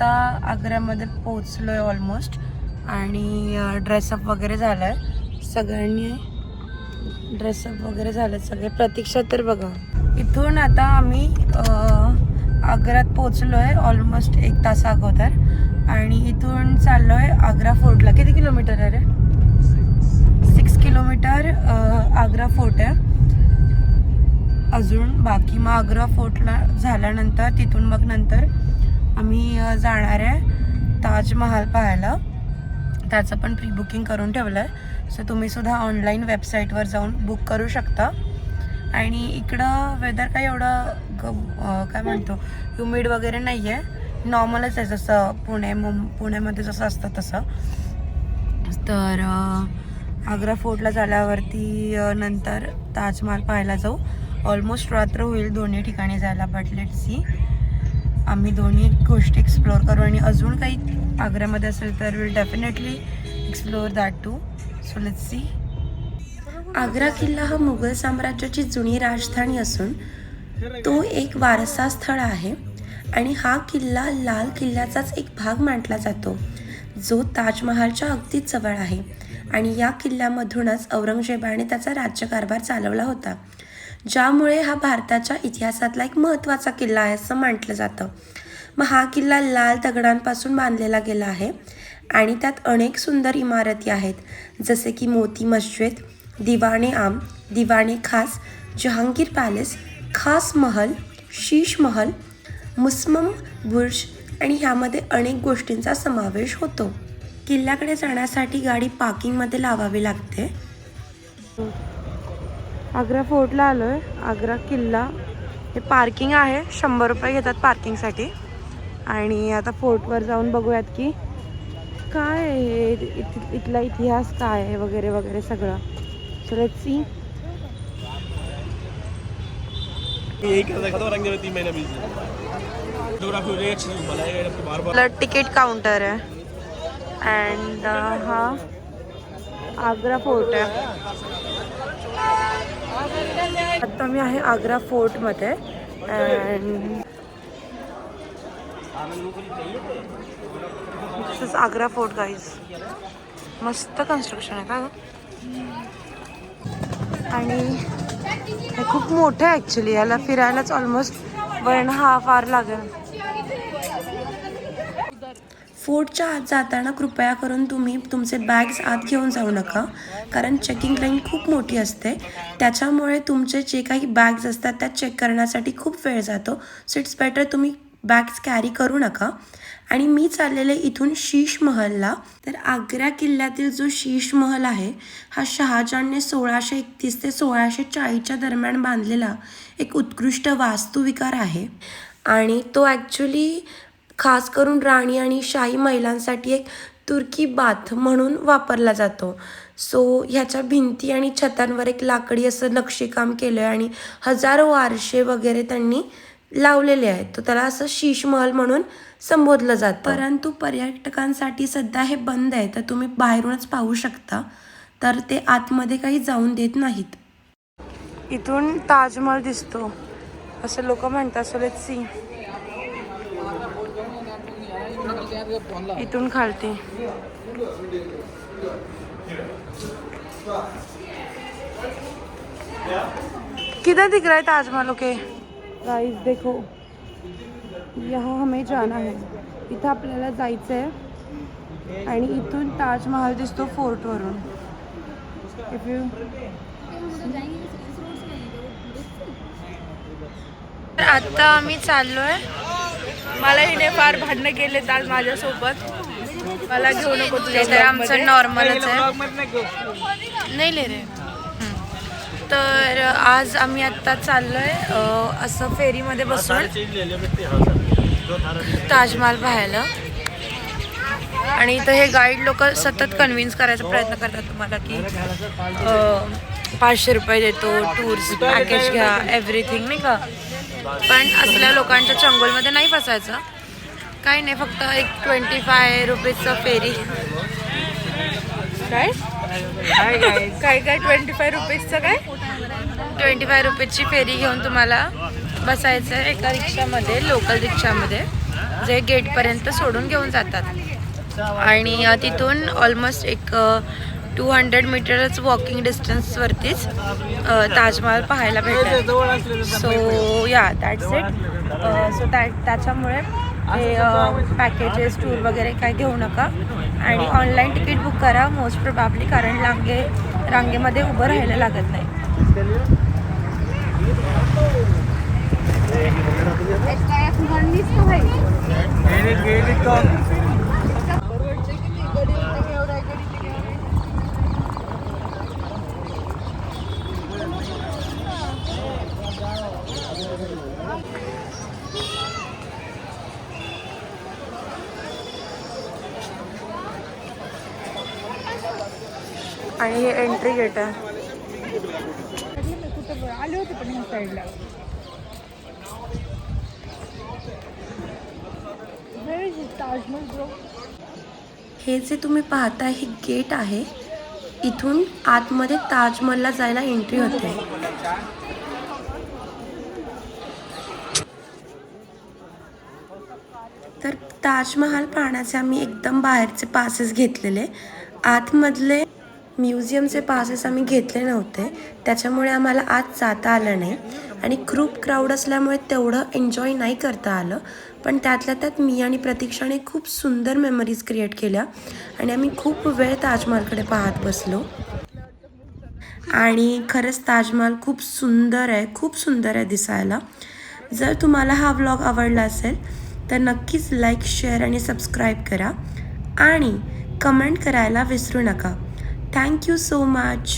आत्ता आग्र्यामध्ये पोहोचलो आहे ऑलमोस्ट आणि ड्रेसअप वगैरे झालं आहे. सगळ्यांनी ड्रेसअप वगैरे झालं सगळे. प्रतीक्षा तर बघा. इथून आता आम्ही आग्र्यात पोहोचलो आहे ऑलमोस्ट 1 तास अगोदर आणि इथून चाललो आहे आग्रा फोर्टला. किती किलोमीटर आहे रे? 6 किलोमीटर आग्रा फोर्ट आहे अजून बाकी. मग आग्रा फोर्टला झाल्यानंतर तिथून मग नंतर आम्ही जाणार आहे ताजमहाल पाहायला. त्याचं पण प्री बुकिंग करून ठेवलं आहे. सो तुम्ही सुद्धा ऑनलाईन वेबसाईटवर जाऊन बुक करू शकता. आणि इकडं वेदर काही एवढं काय म्हणतो ह्युमिड वगैरे नाही आहे, नॉर्मलच आहे जसं पुण्यामध्ये जसं असतं तसं. तर आग्रा फोर्टला झाल्यावरती नंतर ताजमहाल पाहायला जाऊ. ऑलमोस्ट रात्र होईल दोन्ही ठिकाणी जायला, बट लेट सी. आम्ही दोन्ही गोष्टी एक्सप्लोअर करू आणि अजून काही आग्र्यामध्ये असेल तर will definitely explore that too. So let's see. Agra किल्ला हा मुघल साम्राज्याची जुनी राजधानी असून तो एक वारसा स्थळ आहे आणि हा किल्ला लाल किल्ल्याचाच एक भाग मानला जातो जो ताजमहालच्या अगदीच जवळ आहे. आणि या किल्ल्यामधूनच औरंगजेबाने त्याचा राज्यकारभार चालवला होता, ज्यामुळे हा भारताच्या इतिहासातला एक महत्त्वाचा किल्ला आहे असं म्हटलं जातं. मग हा किल्ला लाल दगडांपासून बांधलेला गेला आहे आणि त्यात अनेक सुंदर इमारती आहेत, जसे की मोती मस्जिद, दिवाणे आम, दिवाणे खास, जहांगीर पॅलेस, खास महल, शीश महल, मुसम्मम बुर्ज आणि ह्यामध्ये अनेक गोष्टींचा समावेश होतो. किल्ल्याकडे जाण्यासाठी गाडी पार्किंगमध्ये लावावी लागते. आग्रा फोर्टला आलो आहे. आग्रा किल्ला हे पार्किंग आहे, 100 रुपये घेतात पार्किंगसाठी. आणि आता फोर्टवर जाऊन बघूयात की काय आहे इथला इतिहास काय आहे वगैरे वगैरे सगळं. So let's see. Ticket counter आहे अँड हा आग्रा फोर्ट आहे. आता मी आहे आग्रा फोर्टमध्ये and this is Agra fort guys. मस्त कन्स्ट्रक्शन आहे का गं. आणि हे खूप मोठं आहे ॲक्च्युली. याला फिरायलाच ऑलमोस्ट 1.5 hour लागेल. फोर्टच्या आत जाताना कृपया करून तुम्ही तुमचे बॅग्स आत घेऊन जाऊ नका, कारण चेकिंग लाईन खूप मोठी असते. त्याच्यामुळे तुमचे जे काही बॅग्स असतात त्या चेक करण्यासाठी खूप वेळ जातो. सो इट्स बेटर तुम्ही बॅग्स कॅरी करू नका. आणि मी चाललेले इथून शीश महलला. तर आग्रा किल्ल्यातील जो शीश महल आहे हा शहाजहानने 1631 ते 1640च्या दरम्यान बांधलेला एक उत्कृष्ट वास्तुविकार आहे. आणि तो ॲक्च्युली खास करून राणी आणि शाही महिलांसाठी एक तुर्की बाथ म्हणून वापरला जातो. सो ह्याच्या भिंती आणि छतांवर एक लाकडी असं नक्षीकाम केलं आहे आणि हजारो आरशे वगैरे त्यांनी लावलेले आहेत. तो त्याला असं शीश महल म्हणून संबोधलं जातं. परंतु पर्यटकांसाठी सध्या हे बंद आहे, तर तुम्ही बाहेरूनच पाहू शकता. तर ते आतमध्ये काही जाऊन देत नाहीत. इथून ताजमहल दिसतो असं लोक म्हणतात. So let's C. इथून खालती किधर दिख रहा है ताजमहल. ओके गाइस देखो, यहाँ हमें जाना है. इथं आपल्याला जायचं आहे आणि इथून ताजमहल दिसतो फोर्टवरून. इफ यू आता आम्ही चाललोय. मला हिने फार भांडणं केलेत आज माझ्यासोबत. मला घेऊ नको तुझ्या. तर आमचं नॉर्मलच आहे. नाही ले रे. तर आज आम्ही आत्ता चाललोय असं फेरीमध्ये बसून ताजमहाल पाहायला. आणि इथं हे गाईड लोक सतत कन्व्हिन्स करायचा प्रयत्न करतात तुम्हाला की 500 रुपये देतो, टूर्स पॅकेज घ्या, एव्हरीथिंग नाही का. पण असल्या लोकांच्या चंगोलमध्ये नाही फसायचं. काही नाही, फक्त एक 25 रुपीजचं फेरी. काय काय काय 25 रुपीजचं काय 25 रुपीजची फेरी घेऊन तुम्हाला बसायचं आहे एका रिक्षामध्ये, लोकल रिक्षामध्ये. जे गेटपर्यंत सोडून घेऊन जातात आणि तिथून ऑलमोस्ट एक 200 मीटरच वॉकिंग डिस्टन्सवरतीच ताजमहाल पाहायला भेटेल. सो या दॅट्स इट. सो त्याच्यामुळे हे पॅकेजेस टूर वगैरे काय घेऊ नका आणि ऑनलाईन तिकीट बुक करा मोस्ट प्रोबॅबली, कारण रांगेमध्ये उभं राहायला लागत नाही. आणि हे एंट्री गेट आहे. आले होते पण ह्या साईडला. हे जे तुम्ही पाहताय हे गेट आहे. इथून आतमध्ये ताजमहलला जायला एंट्री होते. तर ताजमहाल पाहण्याचे आम्ही एकदम बाहेरचे पासेस घेतलेले. आतमधले म्युझियमचे पासेस आम्ही घेतले नव्हते, त्याच्यामुळे आम्हाला आत जाता आलं नाही आणि खूप क्राऊड असल्यामुळे तेवढं एन्जॉय नाही करता आलं. पण त्यातल्या त्यात मी आणि प्रतीक्षाने खूप सुंदर मेमरीज क्रिएट केल्या आणि आम्ही खूप वेळ ताजमहालकडे पाहत बसलो. आणि खरंच ताजमहाल खूप सुंदर आहे दिसायला. जर तुम्हाला हा व्लॉग आवडला असेल तर नक्कीच लाईक, शेअर आणि सबस्क्राईब करा आणि कमेंट करायला विसरू नका. Thank you so much.